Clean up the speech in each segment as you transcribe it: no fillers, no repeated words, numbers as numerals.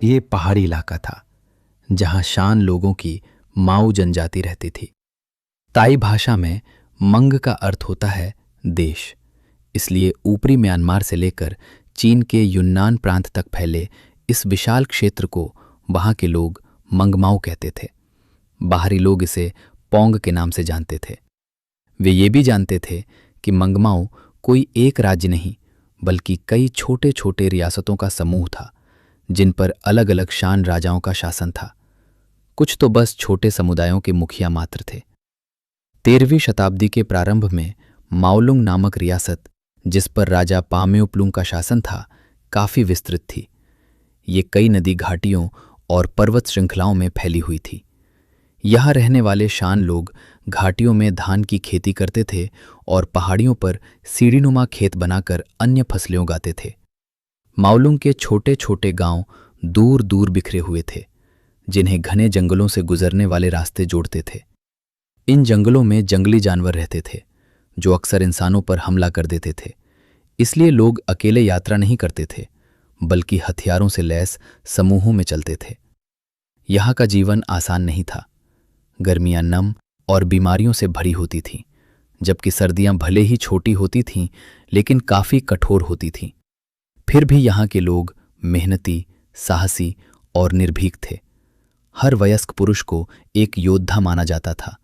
ये पहाड़ी इलाका था जहां शान लोगों की माऊ जनजाति रहती थी। ताई भाषा में मंग का अर्थ होता है देश। इसलिए ऊपरी म्यांमार से लेकर चीन के युन्नान प्रांत तक फैले इस विशाल क्षेत्र को वहां के लोग मंगमाऊ कहते थे। बाहरी लोग इसे पोंग के नाम से जानते थे। वे ये भी जानते थे कि मंगमाऊ कोई एक राज्य नहीं बल्कि कई छोटे छोटे रियासतों का समूह था जिन पर अलग अलग शान राजाओं का शासन था। कुछ तो बस छोटे समुदायों के मुखिया मात्र थे। 13वीं शताब्दी के प्रारंभ में माओलुंग नामक रियासत, जिस पर राजा पाम्योपुलुंग का शासन था, काफी विस्तृत थी। ये कई नदी घाटियों और पर्वत श्रृंखलाओं में फैली हुई थी। यहाँ रहने वाले शान लोग घाटियों में धान की खेती करते थे और पहाड़ियों पर सीढ़ीनुमा खेत बनाकर अन्य फसलें उगाते थे। माओलुंग के छोटे छोटे गांव दूर दूर बिखरे हुए थे, जिन्हें घने जंगलों से गुजरने वाले रास्ते जोड़ते थे। इन जंगलों में जंगली जानवर रहते थे जो अक्सर इंसानों पर हमला कर देते थे। इसलिए लोग अकेले यात्रा नहीं करते थे बल्कि हथियारों से लैस समूहों में चलते थे। यहाँ का जीवन आसान नहीं था। गर्मियां नम और बीमारियों से भरी होती थीं, जबकि सर्दियां भले ही छोटी होती थीं लेकिन काफी कठोर होती थीं। फिर भी यहाँ के लोग मेहनती, साहसी और निर्भीक थे। हर वयस्क पुरुष को एक योद्धा माना जाता था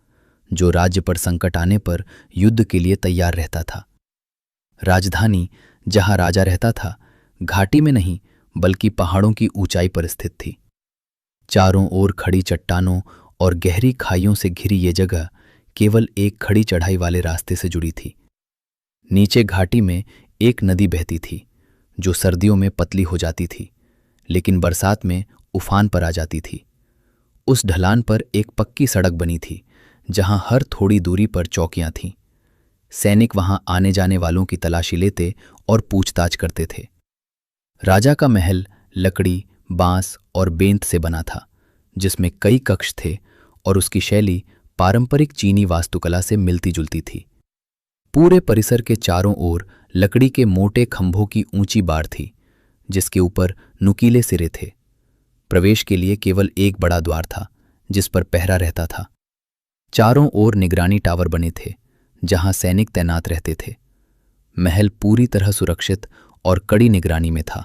जो राज्य पर संकट आने पर युद्ध के लिए तैयार रहता था। राजधानी, जहां राजा रहता था, घाटी में नहीं बल्कि पहाड़ों की ऊंचाई पर स्थित थी। चारों ओर खड़ी चट्टानों और गहरी खाइयों से घिरी ये जगह केवल एक खड़ी चढ़ाई वाले रास्ते से जुड़ी थी। नीचे घाटी में एक नदी बहती थी जो सर्दियों में पतली हो जाती थी लेकिन बरसात में उफान पर आ जाती थी। उस ढलान पर एक पक्की सड़क बनी थी जहां हर थोड़ी दूरी पर चौकियां थीं। सैनिक वहां आने जाने वालों की तलाशी लेते और पूछताछ करते थे। राजा का महल लकड़ी, बांस और बेंत से बना था, जिसमें कई कक्ष थे और उसकी शैली पारंपरिक चीनी वास्तुकला से मिलती जुलती थी। पूरे परिसर के चारों ओर लकड़ी के मोटे खंभों की ऊंची बाड़ थी जिसके ऊपर नुकीले सिरे थे। प्रवेश के लिए केवल एक बड़ा द्वार था जिस पर पहरा रहता था। चारों ओर निगरानी टावर बने थे जहां सैनिक तैनात रहते थे। महल पूरी तरह सुरक्षित और कड़ी निगरानी में था।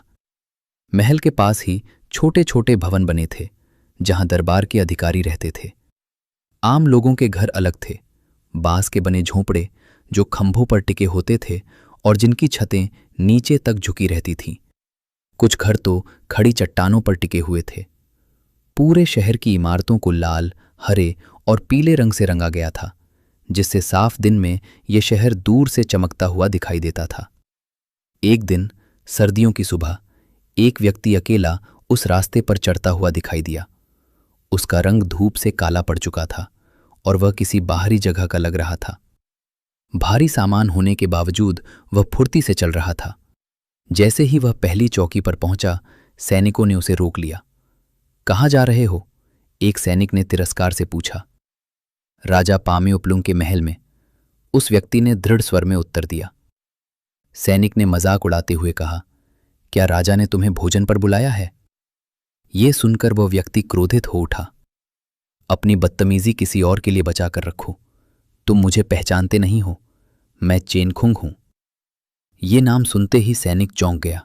महल के पास ही छोटे छोटे भवन बने थे जहां दरबार के अधिकारी रहते थे। आम लोगों के घर अलग थे, बांस के बने झोंपड़े जो खंभों पर टिके होते थे और जिनकी छतें नीचे तक झुकी रहती थीं। कुछ घर तो खड़ी चट्टानों पर टिके हुए थे। पूरे शहर की इमारतों को लाल, हरे और पीले रंग से रंगा गया था, जिससे साफ दिन में यह शहर दूर से चमकता हुआ दिखाई देता था। एक दिन सर्दियों की सुबह एक व्यक्ति अकेला उस रास्ते पर चढ़ता हुआ दिखाई दिया। उसका रंग धूप से काला पड़ चुका था और वह किसी बाहरी जगह का लग रहा था। भारी सामान होने के बावजूद वह फुर्ती से चल रहा था। जैसे ही वह पहली चौकी पर पहुंचा, सैनिकों ने उसे रोक लिया। कहाँ जा रहे हो? एक सैनिक ने तिरस्कार से पूछा। राजा पाम्योपुलुंग के महल में, उस व्यक्ति ने दृढ़ स्वर में उत्तर दिया। सैनिक ने मजाक उड़ाते हुए कहा, क्या राजा ने तुम्हें भोजन पर बुलाया है? ये सुनकर वह व्यक्ति क्रोधित हो उठा। अपनी बदतमीजी किसी और के लिए बचा कर रखो। तुम मुझे पहचानते नहीं हो, मैं चेनखुंग हूं। ये नाम सुनते ही सैनिक चौंक गया।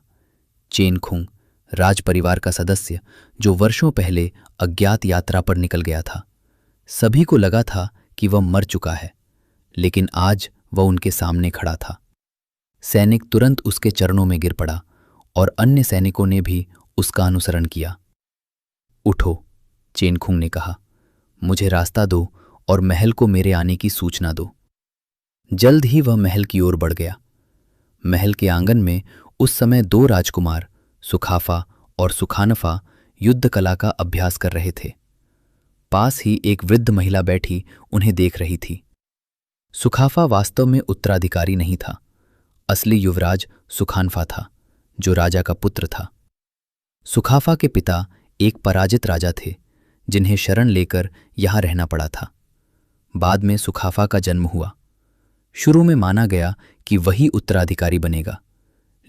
चेनखुंग, राज परिवार का सदस्य जो वर्षों पहले अज्ञात यात्रा पर निकल गया था। सभी को लगा था कि वह मर चुका है, लेकिन आज वह उनके सामने खड़ा था। सैनिक तुरंत उसके चरणों में गिर पड़ा और अन्य सैनिकों ने भी उसका अनुसरण किया। उठो, चेनखुंग ने कहा, मुझे रास्ता दो और महल को मेरे आने की सूचना दो। जल्द ही वह महल की ओर बढ़ गया। महल के आंगन में उस समय 2 राजकुमार, सुखाफा और सुखानफा, युद्ध कला का अभ्यास कर रहे थे। पास ही एक वृद्ध महिला बैठी उन्हें देख रही थी। सुखाफा वास्तव में उत्तराधिकारी नहीं था। असली युवराज सुखानफा था, जो राजा का पुत्र था। सुखाफा के पिता एक पराजित राजा थे जिन्हें शरण लेकर यहां रहना पड़ा था। बाद में सुखाफा का जन्म हुआ। शुरू में माना गया कि वही उत्तराधिकारी बनेगा,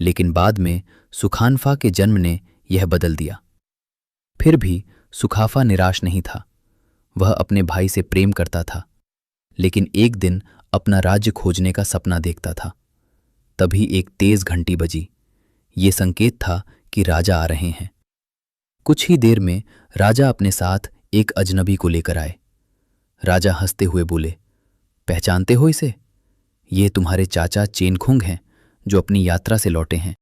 लेकिन बाद में सुखानफा के जन्म ने यह बदल दिया। फिर भी सुखाफा निराश नहीं था। वह अपने भाई से प्रेम करता था, लेकिन एक दिन अपना राज्य खोजने का सपना देखता था। तभी एक तेज घंटी बजी। ये संकेत था कि राजा आ रहे हैं। कुछ ही देर में राजा अपने साथ एक अजनबी को लेकर आए। राजा हंसते हुए बोले, पहचानते हो इसे? ये तुम्हारे चाचा चेनखुंग हैं, जो अपनी यात्रा से लौटे हैं।